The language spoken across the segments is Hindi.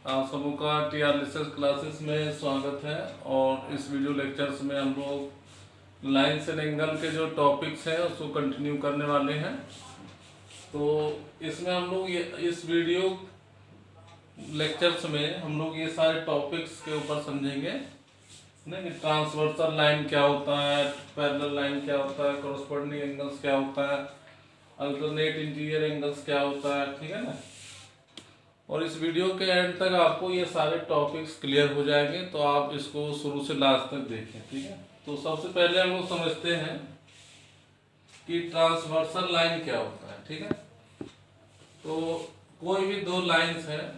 आप सबों का टीआरएलएसएस क्लासेस में स्वागत है। और इस वीडियो लेक्चर्स में हम लोग लाइन्स एंड एंगल के जो टॉपिक्स हैं उसको कंटिन्यू करने वाले हैं। तो इसमें हम लोग इस वीडियो लेक्चर्स में हम लोग ये सारे टॉपिक्स के ऊपर समझेंगे नहीं, ट्रांसवर्सल लाइन क्या होता है, पैरेलल लाइन क्या होता है, कॉरस्पॉन्डिंग एंगल्स क्या होता है, अल्टरनेट इंटीरियर एंगल्स क्या होता है, ठीक है ना। और इस वीडियो के एंड तक आपको ये सारे टॉपिक्स क्लियर हो जाएंगे, तो आप इसको शुरू से लास्ट तक देखें, ठीक है। तो सबसे पहले हम लोग समझते हैं कि ट्रांसवर्सल लाइन क्या होता है, ठीक है। तो कोई भी दो लाइंस है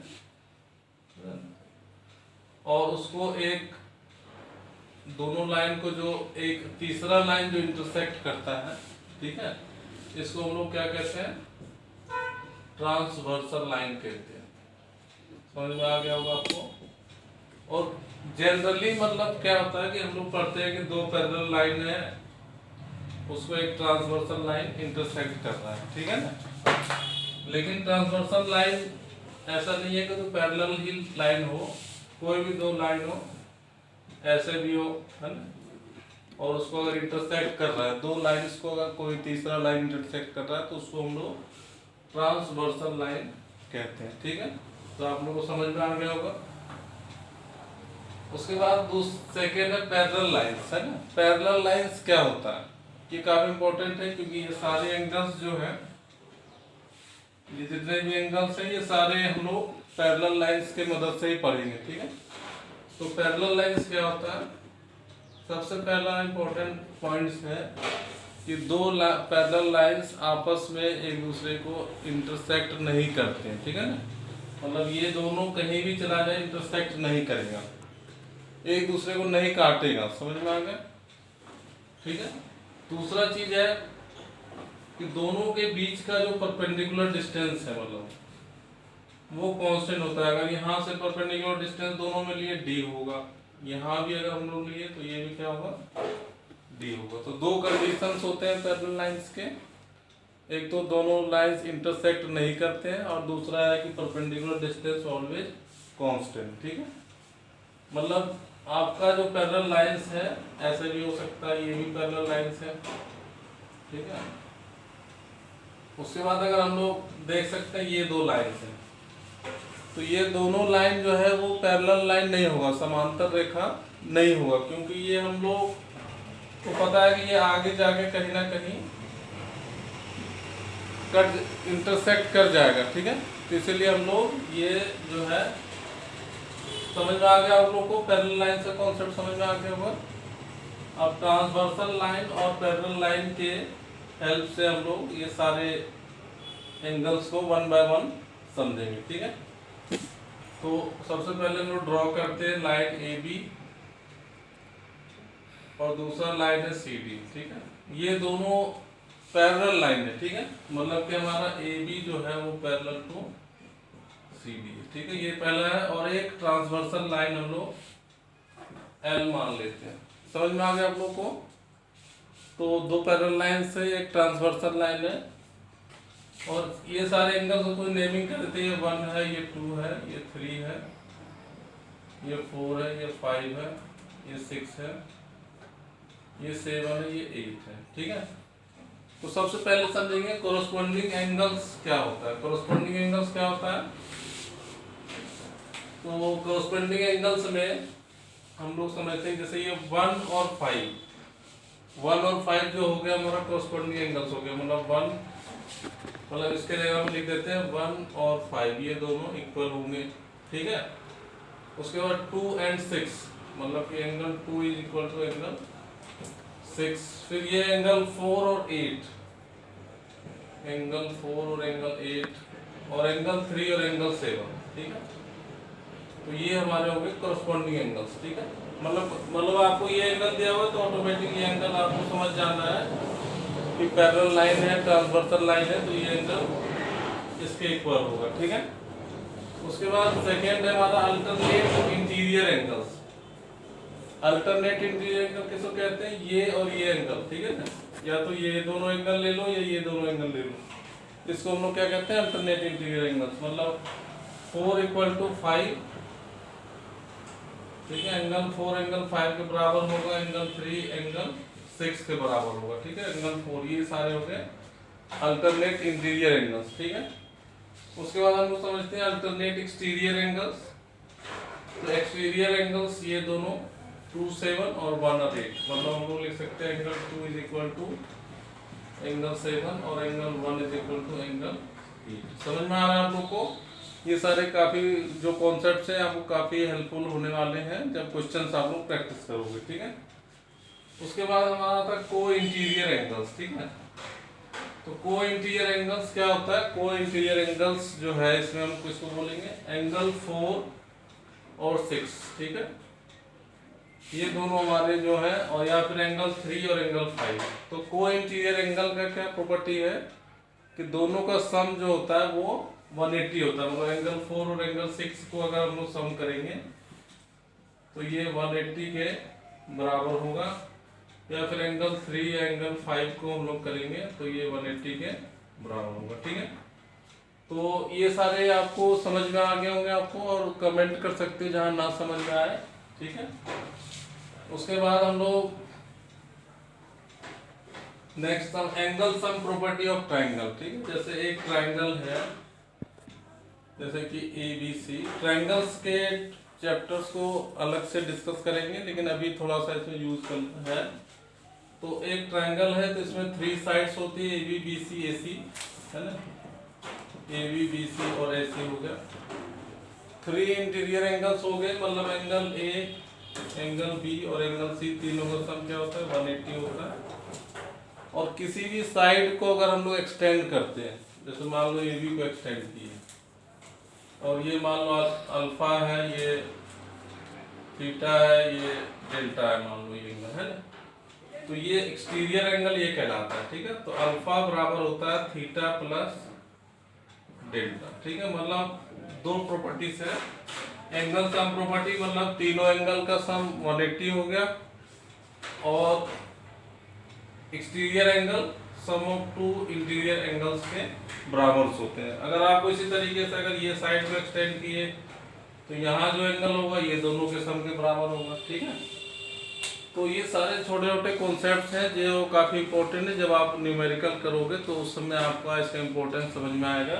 और उसको एक दोनों लाइन को जो एक तीसरा लाइन जो इंटरसेक्ट करता है, ठीक है, इसको हम लोग क्या कहते हैं, ट्रांसवर्सल लाइन कहते हैं। समझ में आ गया होगा आपको। और जनरली मतलब क्या होता है कि हम लोग पढ़ते हैं कि दो पैरेलल लाइन है, उसको एक ट्रांसवर्सल लाइन इंटरसेक्ट कर रहा है, ठीक है ना। लेकिन ट्रांसवर्सल लाइन ऐसा नहीं है कि तो पैरेलल ही लाइन हो, कोई भी दो लाइन हो, ऐसे भी हो, है ना, और उसको अगर इंटरसेक्ट कर रहा है, दो लाइन्स को अगर कोई तीसरा लाइन इंटरसेक्ट कर रहा है तो उसको हम लोग ट्रांसवर्सल लाइन कहते हैं, ठीक है। तो आप लोगों को समझ में आ गया होगा। उसके बाद सेकेंड है पैरेलल लाइंस, है ना। पैरेलल लाइंस क्या होता है, ये काफी इंपॉर्टेंट है क्योंकि ये सारे एंगल्स जो है, ये जितने भी एंगल्स हैं, ये सारे हम लोग पैरेलल लाइंस के मदद से ही पढ़ेंगे, ठीक है। तो पैरेलल लाइंस क्या होता है, सबसे पहला इंपॉर्टेंट पॉइंट्स है कि दो पैरेलल लाइंस आपस में एक दूसरे को इंटरसेक्ट नहीं करते हैं, ठीक है ना। मतलब ये दोनों कहीं भी चला जाए इंटरसेक्ट नहीं करेगा, एक दूसरे को नहीं काटेगा, समझ में आ गया, ठीक है। दूसरा चीज है कि दोनों के बीच का जो परपेंडिकुलर डिस्टेंस है, मतलब वो कांस्टेंट होता है। अगर यहाँ से परपेंडिकुलर डिस्टेंस दोनों में लिए d होगा, यहाँ भी अगर हम लोग लिए तो ये भी क्या होगा, d होगा। तो दो कंडीशंस होते हैं पैरेलल लाइंस के, एक तो दोनों लाइंस इंटरसेक्ट नहीं करते हैं और दूसरा है कि परपेंडिकुलर डिस्टेंस ऑलवेज कांस्टेंट, ठीक है। मतलब आपका जो पैरेलल लाइंस है ऐसे भी हो सकता है, ये भी पैरेलल लाइंस है, ठीक है। उसके बाद अगर हम लोग देख सकते हैं ये दो लाइंस हैं, तो ये दोनों लाइन जो है वो पैरेलल लाइन नहीं होगा, समांतर रेखा नहीं होगा, क्योंकि ये हम लोग को पता है कि ये आगे जाके कहीं ना कहीं कट इंटरसेक्ट कर जाएगा, ठीक है। तो इसीलिए हम लोग ये जो है, समझ में आ गया आप लोगों को, पैरेलल लाइन से कॉन्सेप्ट समझ में आ गया होगा। अब ट्रांसवर्सल लाइन और पैरेलल लाइन के हेल्प से हम लोग ये सारे एंगल्स को वन बाय वन समझेंगे, ठीक है। तो सबसे पहले हम लोग ड्रॉ करते हैं लाइन ए बी और दूसरा लाइन है सी डी, ठीक है। ये दोनों पैरेलल लाइन है, ठीक है, मतलब कि हमारा ए बी जो है वो पैरेलल टू सी डी, ठीक है, ये पहला है। और एक ट्रांसवर्सल लाइन हम लोग एल मान लेते हैं, समझ में आ गया आप लोग को। तो दो पैरेलल लाइन से एक ट्रांसवर्सल लाइन है, और ये सारे एंगल्स को नेमिंग कर देते हैं, ये 1 है, ये 2 है, ये 3 है, ये 4 है, ये 5 है, ये 6 है, ये 7 है, ये 8 है, ठीक है। तो सबसे पहले समझेंगे कोरस्पॉन्डिंग एंगल्स क्या होता है। कोरस्पॉन्डिंग एंगल्स क्या होता है, तो कोरस्पॉन्डिंग एंगल्स में हम लोग समझते हैं, जैसे ये 1 और 5 जो हो गया हमारा कोरस्पॉन्डिंग एंगल्स हो गया, मतलब 1, मतलब इसके जगह हम लिख देते हैं 1 और 5, ये दोनों इक्वल होंगे, ठीक है। उसके बाद 2 और 6, मतलब कि angle 2 is equal to angle 6। फिर ये एंगल 4 और 8, एंगल 4 और एंगल 8, और एंगल 3 और एंगल 7, ठीक है। तो ये हमारे हो गए कोरस्पॉन्डिंग एंगल्स, ठीक है। मतलब आपको ये एंगल दिया हुआ है तो ऑटोमेटिकली एंगल आपको समझ जाना है कि पैरेलल लाइन है, ट्रांसवर्सल लाइन है, तो ये एंगल इसके इक्वल होगा, ठीक है। उसके बाद सेकेंड है हमारा alternate interior angles. Alternate interior angle किसको कहते हैं, ये और ये एंगल, ठीक है ना, या तो ये दोनों एंगल ले लो या ये दोनों एंगल ले लो, इसको हम लोग क्या कहते हैं, अल्टरनेट इंटीरियर एंगल्स। मतलब 4 = 5 ठीक है। एंगल 4 एंगल 5 के बराबर होगा, एंगल 3 एंगल 6 के बराबर होगा, ठीक है। एंगल 4 ये सारे हो गए अल्टरनेट इंटीरियर एंगल्स, ठीक है। उसके बाद हम लोग समझते हैं अल्टरनेट एक्सटीरियर एंगल्स। तो एक्सटीरियर एंगल्स ये दोनों 2, 7 और 1 और 8, मतलब हम लोग लिख सकते हैं angle 2 is equal to angle 7 और angle 1 is equal to angle 8। समझ में आ रहा है आप लोग को? ये सारे काफी जो कॉन्सेप्ट्स हैं आपको काफी हेल्पफुल होने वाले हैं जब क्वेश्चंस आप लोग प्रैक्टिस करोगे, ठीक है। उसके बाद हमारा था को इंटीरियर एंगल्स, ठीक है। तो को इंटीरियर एंगल्स क्या होता है? को इंटीरियर एंगल्स जो है इसमें हम किसको बोलेंगे? एंगल 4 और 6, ठीक है। ये दोनों हमारे जो है, और या फिर एंगल 3 और एंगल 5। तो को इंटीरियर एंगल का क्या प्रॉपर्टी है कि दोनों का सम जो होता है वो 180 होता है। मतलब एंगल 4 और एंगल 6 को अगर हम लोग सम करेंगे तो ये 180 के बराबर होगा, या फिर एंगल 3 या एंगल 5 को हम लोग करेंगे तो ये 180 के बराबर होगा, ठीक है। तो ये सारे आपको समझ में आ गए होंगे आपको, और कमेंट कर सकते हो जहां ना समझ में आए, ठीक है। उसके बाद हम लोग next angle sum property of triangle, ठीक है। जैसे एक ट्राइंगल है, जैसे कि ABC, ट्राइंगल्स के चैप्टर्स को अलग से डिस्कस करेंगे, लेकिन अभी थोड़ा सा इसमें यूज कर है। तो एक ट्राइंगल है तो इसमें 3 साइड्स होती है, AB BC AC, है ना। AB BC और AC हो गया। 3 इंटीरियर एंगल्स हो गए, मतलब एंगल A, एंगल B और एंगल C तीनों का सम क्या होता है? 180 होता है। और किसी भी साइड को अगर हम लोग एक्सटेंड करते हैं, जैसे मान लो AB को एक्सटेंड किए और ये मान लो अल्फा है, ये थीटा है, ये डेल्टा है, मान लो ये एंगल है ना। तो ये एक्सटीरियर एंगल ये कहलाता है, ठीक है। तो अल्फा बराबर होता है थीटा प्लस डेल्टा, ठीक है। मतलब दो प्रॉपर्टीज है। एंगल सम प्रॉपर्टी मतलब तीनों एंगल का सम 180 हो गया, और exterior angle sum of 2 interior angles के बराबर होते हैं। अगर आपको इसी तरीके से अगर ये साइड को एक्सटेंड किए तो यहाँ जो एंगल होगा ये दोनों के सम के बराबर होगा, ठीक है। तो ये सारे छोटे छोटे कॉन्सेप्ट्स हैं जो काफ़ी इंपॉर्टेंट है। जब आप न्यूमेरिकल करोगे तो उस समय आपका इसका इम्पोर्टेंस समझ में आएगा।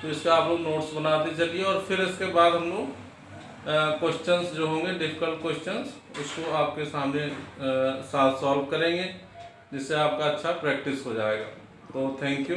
तो इसका आप लोग नोट्स बनाते चलिए, और फिर इसके बाद हम लोग क्वेश्चंस जो होंगे डिफिकल्ट क्वेश्चंस उसको आपके सामने साथ सॉल्व करेंगे, जिससे आपका अच्छा प्रैक्टिस हो जाएगा। तो थैंक यू।